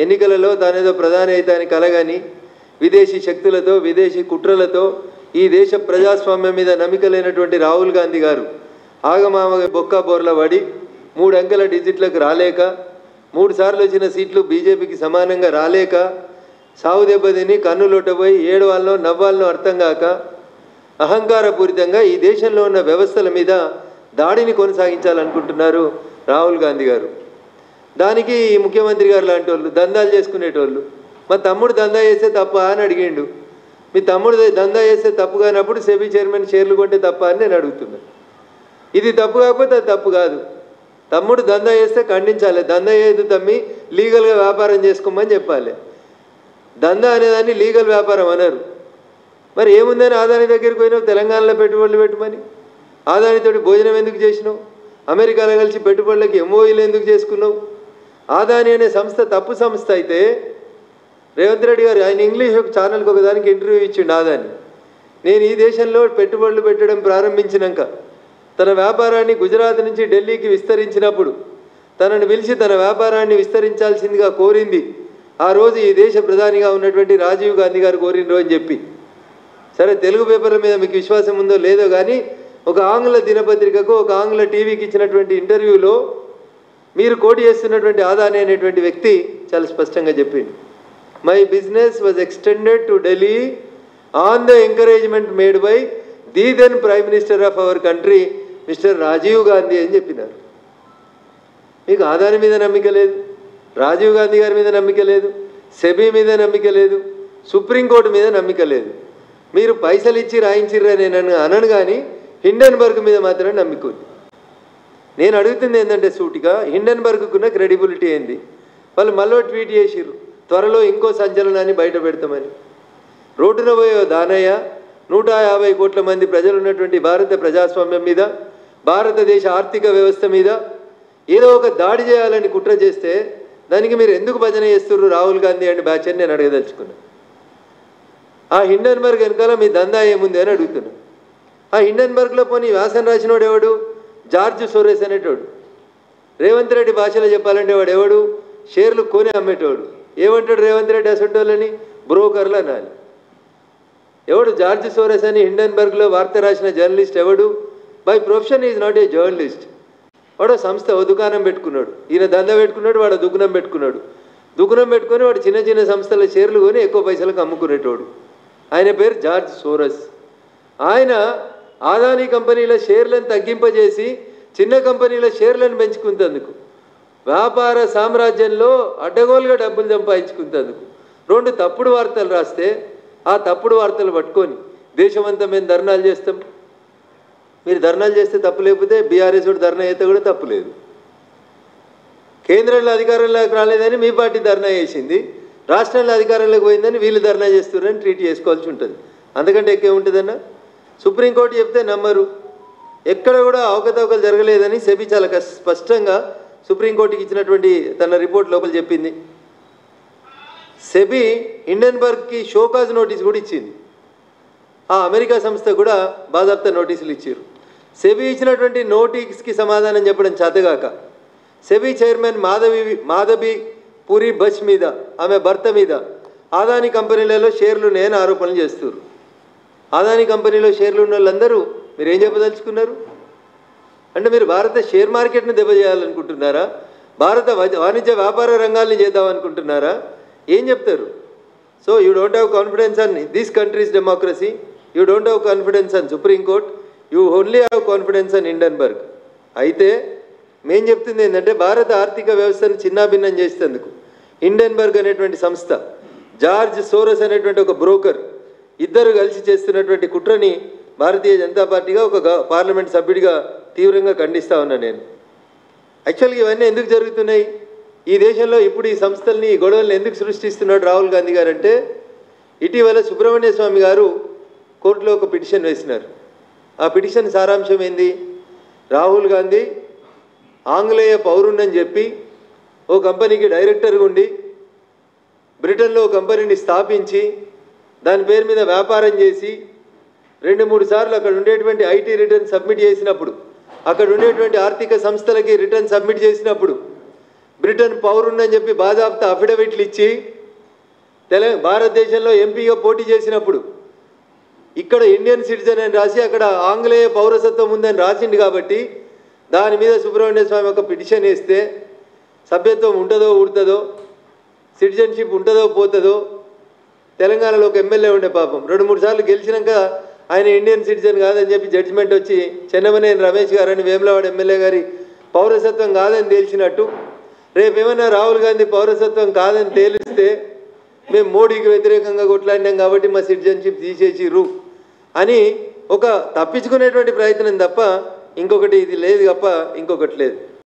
ఎన్నికలలో తానేదో ప్రధాని అయితాని కలగని విదేశీ శక్తులతో విదేశీ కుట్రలతో ఈ దేశ ప్రజాస్వామ్యం మీద నమ్మిక లేనటువంటి రాహుల్ గాంధీ గారు ఆగమామ బొక్క బోర్ల పడి 3 అంకెల డిజిట్లకు రాలేక 3 సార్లు వచ్చిన సీట్లు బీజేపీకి సమానంగా రాలేక సావు దెబ్బతిని కన్నులొట్టబోయి ఏడవాళ్ళనో నవ్వాళ్ళనో అర్థం కాక అహంకారపూరితంగా ఈ దేశంలో ఉన్న వ్యవస్థల మీద దాడిని కొనసాగించాలనుకుంటున్నారు రాహుల్ గాంధీ గారు. దానికి ముఖ్యమంత్రి గారు లాంటి వాళ్ళు దందాలు చేసుకునేటోళ్ళు మా తమ్ముడు దందా చేస్తే తప్ప అని అడిగిండు. మీ తమ్ముడు దందా చేస్తే తప్పు కానప్పుడు సెబీ చైర్మన్ షేర్లు కొంటే తప్ప అని నేను అడుగుతున్నాను. ఇది తప్పు కాకపోతే అది తప్పు కాదు. తమ్ముడు దందా చేస్తే ఖండించాలి. దందా చేయదు తమ్మి, లీగల్గా వ్యాపారం చేసుకోమని చెప్పాలి. దందా అనేదాన్ని లీగల్ వ్యాపారం అన్నారు. మరి ఏముందని ఆదాని దగ్గరికి పోయినావు? తెలంగాణలో పెట్టుబడులు పెట్టమని. ఆదానితోటి భోజనం ఎందుకు చేసినావు? అమెరికాలో కలిసి పెట్టుబడులకి ఎంఓఈలు ఎందుకు చేసుకున్నావు? ఆదాని అనే సంస్థ తప్పు సంస్థ అయితే రేవంత్ రెడ్డి గారు ఆయన ఇంగ్లీష్ ఛానల్కి ఒకదానికి ఇంటర్వ్యూ ఇచ్చిండు. ఆదాని నేను ఈ దేశంలో పెట్టుబడులు పెట్టడం ప్రారంభించినాక తన వ్యాపారాన్ని గుజరాత్ నుంచి ఢిల్లీకి విస్తరించినప్పుడు తనను పిలిచి తన వ్యాపారాన్ని విస్తరించాల్సిందిగా కోరింది ఆ రోజు ఈ దేశ ప్రధానిగా ఉన్నటువంటి రాజీవ్ గాంధీ గారు కోరినరు అని చెప్పి. సరే, తెలుగు పేపర్ల మీద మీకు విశ్వాసం ఉందో లేదో కానీ ఒక ఆంగ్ల దినపత్రికకు ఒక ఆంగ్ల టీవీకి ఇచ్చినటువంటి ఇంటర్వ్యూలో మీరు కోటి చేస్తున్నటువంటి ఆదాని అనేటువంటి వ్యక్తి చాలా స్పష్టంగా చెప్పింది. My business was extended to Delhi on the encouragement made by the then prime minister of our country mister Rajiv Gandhi అని చెప్పినారు. మీకు ఆదాని మీద నమ్మిక లేదు, రాజీవ్ గాంధీ గారి మీద నమ్మిక లేదు, సెబీ మీద నమ్మిక లేదు, సుప్రీంకోర్టు మీద నమ్మిక లేదు. మీరు పైసలు ఇచ్చి రాయించిర్రా నేను అనను కానీ హిండెన్బర్గ్ మీద మాత్రం నమ్మిక ఉంది. నేను అడుగుతుంది ఏంటంటే సూటిగా హిండెన్బర్గ్కున్న క్రెడిబిలిటీ ఏంది? వాళ్ళు మళ్ళీ ట్వీట్ చేసిర్రు త్వరలో ఇంకో సంచలనాన్ని బయట పెడతామని. రోడ్డున పోయే దానయ్య 150 కోట్ల మంది ప్రజలు ఉన్నటువంటి భారత ప్రజాస్వామ్యం మీద, భారతదేశ ఆర్థిక వ్యవస్థ మీద ఏదో ఒక దాడి చేయాలని కుట్ర చేస్తే దానికి మీరు ఎందుకు భజన చేస్తున్నారు రాహుల్ గాంధీ అండ్ బ్యాచ్ అని నేను అడగదలుచుకున్నాను. ఆ హిండెన్బర్గ్ వెనకాల మీ దందా ఏముంది అని అడుగుతున్నాను. ఆ హిండెన్బర్గ్లో పోనీ వ్యాసం రాసినోడు ఎవడు? జార్జ్ సోరెస్ అనేటోడు. రేవంత్ రెడ్డి భాషలో చెప్పాలంటే వాడు ఎవడు? షేర్లు కొని అమ్మేటోడు. ఏమంటాడు రేవంత్ రెడ్డి అసంటోళ్ళని? బ్రోకర్లు అనాలి. ఎవడు జార్జ్ సోరెస్ అని హిండెన్బర్గ్లో వార్త రాసిన జర్నలిస్ట్ ఎవడు? By profession is not a journalist. వాడు సంస్థ ఓ దుకాణం పెట్టుకున్నాడు. ఈయన దందా పెట్టుకున్నాడు, వాడు దుకాణం పెట్టుకున్నాడు. దుకాణం పెట్టుకొని వాడు చిన్న చిన్న సంస్థల షేర్లు కొని ఎక్కువ పైసలకు అమ్ముకునేటోడు. ఆయన పేరు జార్జ్ సోరస్. ఆయన ఆదాని కంపెనీల షేర్లను తగ్గింపజేసి చిన్న కంపెనీల షేర్లను పెంచుకుంటేందుకు, వ్యాపార సామ్రాజ్యంలో అడ్డగోలుగా డబ్బులు సంపాదించుకుంటేందుకు 2 తప్పుడు వార్తలు రాస్తే ఆ తప్పుడు వార్తలు పట్టుకొని దేశమంతా మేము ధర్నాలు చేస్తాం. మీరు ధర్నాలు చేస్తే తప్పు, లేకపోతే బీఆర్ఎస్ కూడా ధర్నా అయితే కూడా తప్పు లేదు. కేంద్రంలో అధికారంలోకి రాలేదని మీ పార్టీ ధర్నా చేసింది, రాష్ట్రంలో అధికారంలోకి పోయిందని వీళ్ళు ధర్నా చేస్తున్నారని ట్రీట్ చేసుకోవాల్సి ఉంటుంది. అంతకంటే ఎక్కువ ఉంటుందన్న. సుప్రీంకోర్టు చెప్తే నమ్మరు. ఎక్కడ కూడా అవకతవకలు జరగలేదని సెబీ చాలా స్పష్టంగా సుప్రీంకోర్టుకి ఇచ్చినటువంటి తన రిపోర్ట్ లోపల చెప్పింది. సెబీ హిండెన్బర్గ్కి షోకాజ్ నోటీస్ కూడా ఇచ్చింది. ఆ అమెరికా సంస్థ కూడా బాజాప్తా నోటీసులు ఇచ్చారు. సెబీ ఇచ్చినటువంటి నోటీస్కి సమాధానం చెప్పడం చేతగాక సెబీ చైర్మన్ మాధవి పూరి బచ్ మీద, ఆమె భర్త మీద ఆదాని కంపెనీలలో షేర్లు నేను ఆరోపణలు చేస్తున్నారు. ఆదాని కంపెనీలో షేర్లు ఉన్న వాళ్ళందరూ మీరు ఏం చెప్పదలుచుకున్నారు? అంటే మీరు భారత షేర్ మార్కెట్ని దెబ్బచేయాలనుకుంటున్నారా? భారత వాణిజ్య వ్యాపార రంగాల్ని చేద్దామనుకుంటున్నారా? ఏం చెప్తారు? So you don't have confidence on this countries democracy, you don't have confidence on supreme court, you only have confidence on Hindenburg. అయితే మేం చెప్తుంది ఏంటంటే భారత ఆర్థిక వ్యవస్థను చిన్నాభిన్నం చేసేందుకు హిండెన్బర్గ్ అనేటువంటి సంస్థ, జార్జ్ సోరస్ అనేటువంటి ఒక బ్రోకర్ ఇద్దరు కలిసి చేస్తున్నటువంటి కుట్రని భారతీయ జనతా పార్టీగా ఒక పార్లమెంట్ సభ్యుడిగా తీవ్రంగా ఖండిస్తూ ఉన్నాను నేను. యాక్చువల్గా ఇవన్నీ ఎందుకు జరుగుతున్నాయి ఈ దేశంలో? ఇప్పుడు ఈ సంస్థల్ని, ఈ గొడవల్ని ఎందుకు సృష్టిస్తున్నాడు రాహుల్ గాంధీ గారు అంటే, ఇటీవల సుబ్రహ్మణ్య స్వామి గారు కోర్టులో ఒక పిటిషన్ వేసినారు. ఆ పిటిషన్ సారాంశం ఏంది? రాహుల్ గాంధీ ఆంగ్లేయ పౌరుణ్ణని చెప్పి ఓ కంపెనీకి డైరెక్టర్గా ఉండి బ్రిటన్లో ఓ కంపెనీని స్థాపించి దాని పేరు మీద వ్యాపారం చేసి 2-3 సార్లు అక్కడ ఉండేటువంటి ఐటీ రిటర్న్ సబ్మిట్ చేసినప్పుడు, అక్కడ ఉండేటువంటి ఆర్థిక సంస్థలకి రిటర్న్ సబ్మిట్ చేసినప్పుడు బ్రిటన్ పౌరుణ్ణని చెప్పి బాజాబ్తా అఫిడవిట్లు ఇచ్చి భారతదేశంలో ఎంపీగా పోటీ చేసినప్పుడు ఇక్కడ ఇండియన్ సిటిజన్ అని రాసి అక్కడ ఆంగ్లేయ పౌరసత్వం ఉందని రాసిండు కాబట్టి దాని మీద సుబ్రహ్మణ్య స్వామి ఒక పిటిషన్ వేస్తే సభ్యత్వం ఉంటుందో ఊడుతుందో, సిటిజన్షిప్ ఉంటుందో పోతుందో. తెలంగాణలో ఒక ఎమ్మెల్యే ఉండే పాపం 2-3 సార్లు గెలిచినాక ఆయన ఇండియన్ సిటిజన్ కాదని చెప్పి జడ్జిమెంట్ వచ్చి చెన్నమనేని రమేష్ గారని వేములవాడ ఎమ్మెల్యే గారి పౌరసత్వం కాదని తేల్చినట్టు రేపేమన్నా రాహుల్ గాంధీ పౌరసత్వం కాదని తేలిస్తే మేము మోడీకి వ్యతిరేకంగా కొట్లాడినాం కాబట్టి మా సిటిజన్షిప్ తీసేసిర్రు అని ఒక తప్పించుకునేటువంటి ప్రయత్నం తప్ప ఇంకొకటి ఇది లేదు తప్ప ఇంకొకటి లేదు.